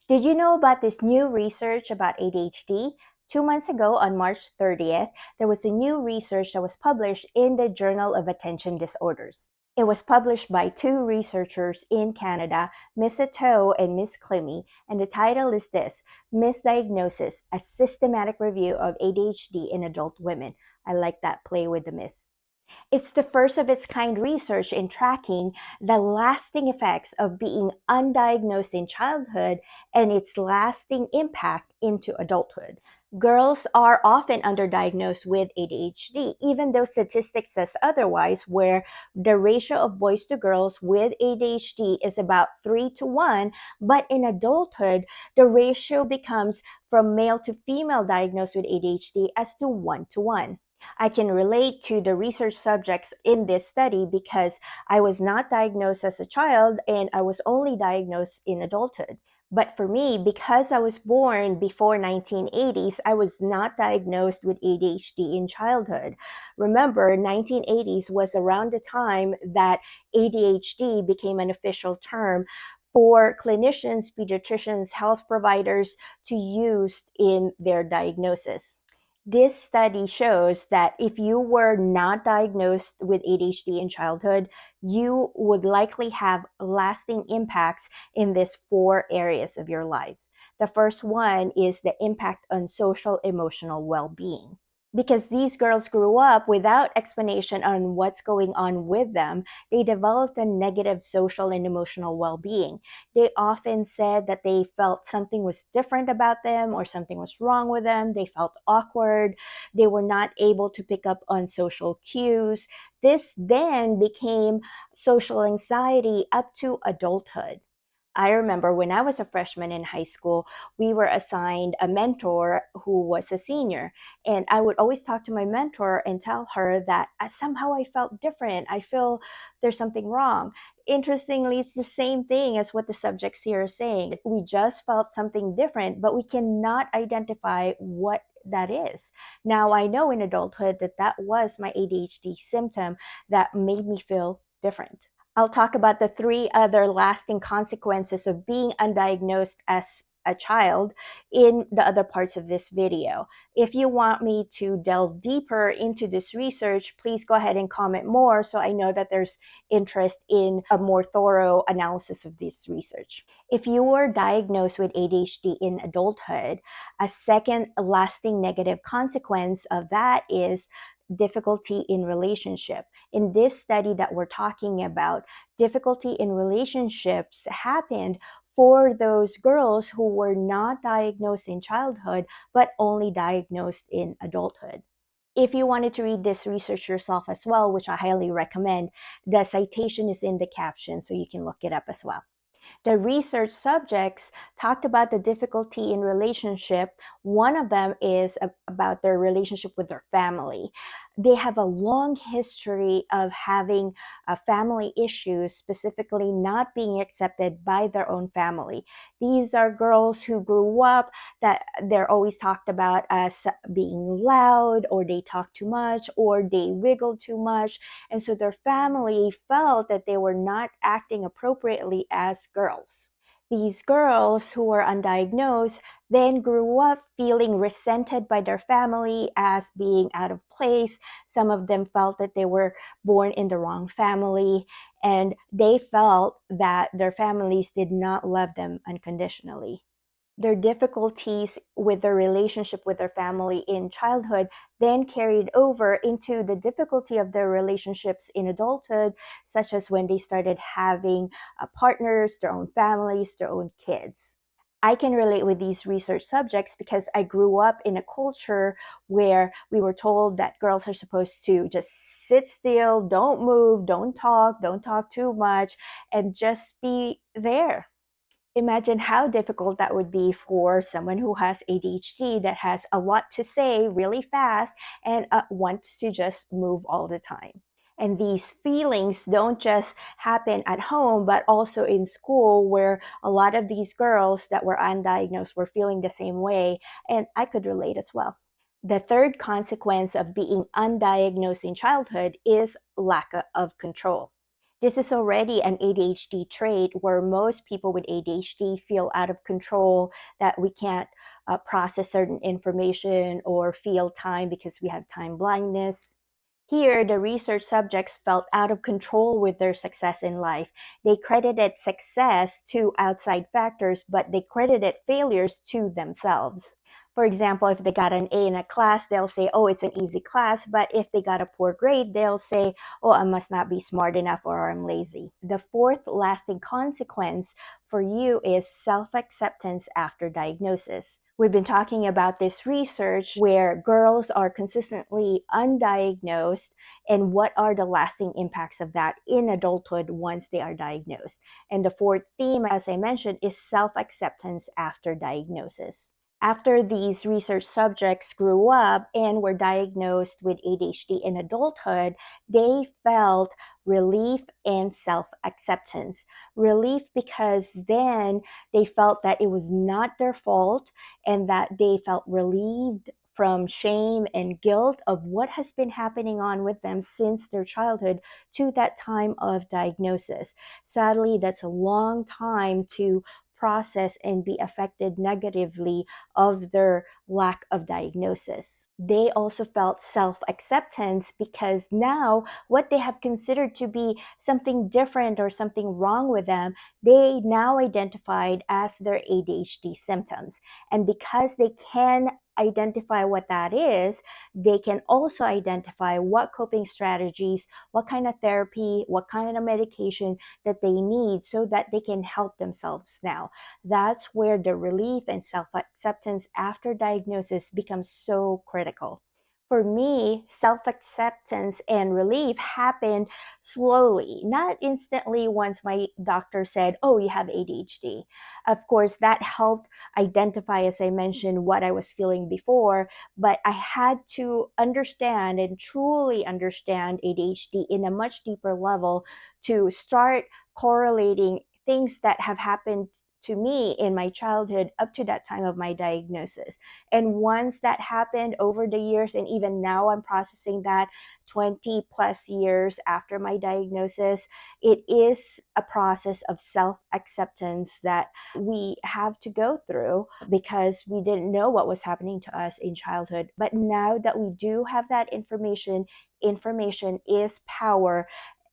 Did you know about this new research about ADHD? 2 months ago, on March 30th, there was a new research that was published in the Journal of Attention Disorders. It was published by two researchers in Canada, Ms. Atto and Ms. Clemmy, and the title is this: Misdiagnosis, a Systematic Review of ADHD in Adult Women. I like that play with the miss. It's the first of its kind research in tracking the lasting effects of being undiagnosed in childhood and its lasting impact into adulthood. Girls are often underdiagnosed with ADHD, even though statistics says otherwise, where the ratio of boys to girls with ADHD is about 3 to 1, but in adulthood, the ratio becomes from male to female diagnosed with ADHD as to 1 to 1. I can relate to the research subjects in this study because I was not diagnosed as a child and I was only diagnosed in adulthood. But for me, because I was born before 1980s, I was not diagnosed with ADHD in childhood. Remember, 1980s was around the time that ADHD became an official term for clinicians, pediatricians, health providers to use in their diagnosis. This study shows that if you were not diagnosed with ADHD in childhood, you would likely have lasting impacts in these four areas of your lives. The first one is the impact on social emotional well-being. Because these girls grew up without explanation on what's going on with them, they developed a negative social and emotional well-being. They often said that they felt something was different about them or something was wrong with them. They felt awkward. They were not able to pick up on social cues. This then became social anxiety up to adulthood. I remember when I was a freshman in high school, we were assigned a mentor who was a senior. And I would always talk to my mentor and tell her that somehow I felt different. I feel there's something wrong. Interestingly, it's the same thing as what the subjects here are saying. We just felt something different, but we cannot identify what that is. Now, I know in adulthood that that was my ADHD symptom that made me feel different. I'll talk about the three other lasting consequences of being undiagnosed as a child in the other parts of this video. If you want me to delve deeper into this research, please go ahead and comment more so I know that there's interest in a more thorough analysis of this research. If you were diagnosed with ADHD in adulthood, a second lasting negative consequence of that is difficulty in relationship. In this study that we're talking about, difficulty in relationships happened for those girls who were not diagnosed in childhood, but only diagnosed in adulthood. If you wanted to read this research yourself as well, which I highly recommend, the citation is in the caption, so you can look it up as well. The research subjects talked about the difficulty in relationship. One of them is about their relationship with their family. They have a long history of having family issues, specifically not being accepted by their own family. These are girls who grew up that they're always talked about as being loud, or they talk too much, or they wiggle too much. And so their family felt that they were not acting appropriately as girls. These girls who were undiagnosed then grew up feeling resented by their family as being out of place. Some of them felt that they were born in the wrong family, and they felt that their families did not love them unconditionally. Their difficulties with their relationship with their family in childhood then carried over into the difficulty of their relationships in adulthood, such as when they started having partners, their own families, their own kids. I can relate with these research subjects because I grew up in a culture where we were told that girls are supposed to just sit still, don't move, don't talk too much, and just be there. Imagine how difficult that would be for someone who has ADHD that has a lot to say really fast and wants to just move all the time. And these feelings don't just happen at home, but also in school, where a lot of these girls that were undiagnosed were feeling the same way. And I could relate as well. The third consequence of being undiagnosed in childhood is lack of control. This is already an ADHD trait where most people with ADHD feel out of control, that we can't process certain information or feel time because we have time blindness. Here, the research subjects felt out of control with their success in life. They credited success to outside factors, but they credited failures to themselves. For example, if they got an A in a class, they'll say, oh, it's an easy class. But if they got a poor grade, they'll say, oh, I must not be smart enough or I'm lazy. The fourth lasting consequence for you is self-acceptance after diagnosis. We've been talking about this research where girls are consistently undiagnosed and what are the lasting impacts of that in adulthood once they are diagnosed. And the fourth theme, as I mentioned, is self-acceptance after diagnosis. After these research subjects grew up and were diagnosed with ADHD in adulthood, they felt relief and self-acceptance. Relief because then they felt that it was not their fault and that they felt relieved from shame and guilt of what has been happening on with them since their childhood to that time of diagnosis. Sadly, that's a long time to process and be affected negatively of their lack of diagnosis. They also felt self-acceptance because now what they have considered to be something different or something wrong with them, they now identified as their ADHD symptoms. And because they can identify what that is, they can also identify what coping strategies, what kind of therapy, what kind of medication that they need so that they can help themselves now. That's where the relief and self-acceptance after diagnosis becomes so critical. For me, self-acceptance and relief happened slowly, not instantly once my doctor said, oh, you have ADHD. Of course, that helped identify, as I mentioned, what I was feeling before, but I had to understand and truly understand ADHD in a much deeper level to start correlating things that have happened to me in my childhood up to that time of my diagnosis. And once that happened over the years, and even now I'm processing that 20 plus years after my diagnosis, it is a process of self-acceptance that we have to go through because we didn't know what was happening to us in childhood. But now that we do have that information is power,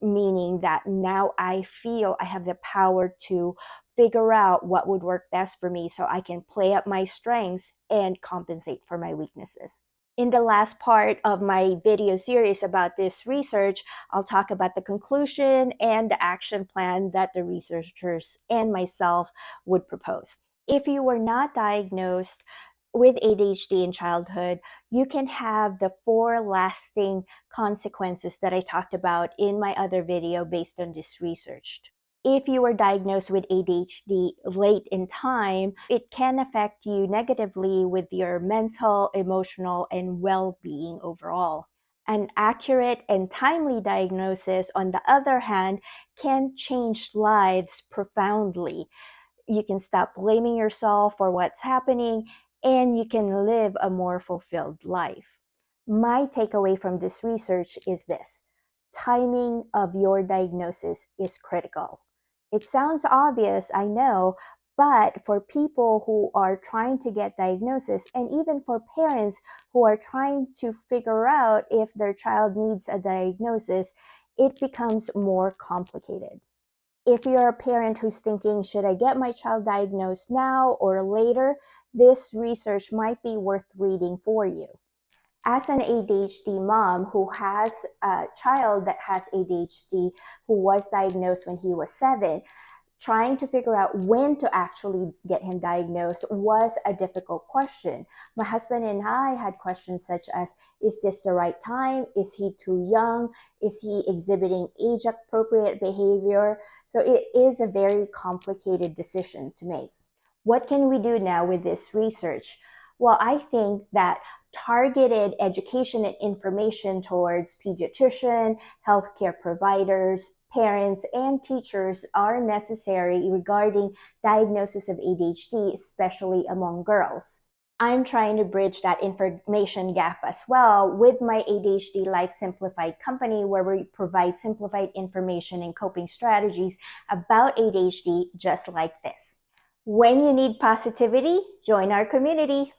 meaning that now I feel I have the power to figure out what would work best for me so I can play up my strengths and compensate for my weaknesses. In the last part of my video series about this research, I'll talk about the conclusion and the action plan that the researchers and myself would propose. If you were not diagnosed with ADHD in childhood, you can have the 4 lasting consequences that I talked about in my other video based on this research. If you were diagnosed with ADHD late in time, it can affect you negatively with your mental, emotional, and well-being overall. An accurate and timely diagnosis, on the other hand, can change lives profoundly. You can stop blaming yourself for what's happening, and you can live a more fulfilled life. My takeaway from this research is this: timing of your diagnosis is critical. It sounds obvious, I know, but for people who are trying to get diagnosis, and even for parents who are trying to figure out if their child needs a diagnosis, it becomes more complicated. If you're a parent who's thinking, should I get my child diagnosed now or later, this research might be worth reading for you. As an ADHD mom who has a child that has ADHD who was diagnosed when he was 7, trying to figure out when to actually get him diagnosed was a difficult question. My husband and I had questions such as, is this the right time? Is he too young? Is he exhibiting age-appropriate behavior? So it is a very complicated decision to make. What can we do now with this research? Well, I think that targeted education and information towards pediatrician, healthcare providers, parents, and teachers are necessary regarding diagnosis of ADHD, especially among girls. I'm trying to bridge that information gap as well with my ADHD Life Simplified company, where we provide simplified information and coping strategies about ADHD just like this. When you need positivity, join our community.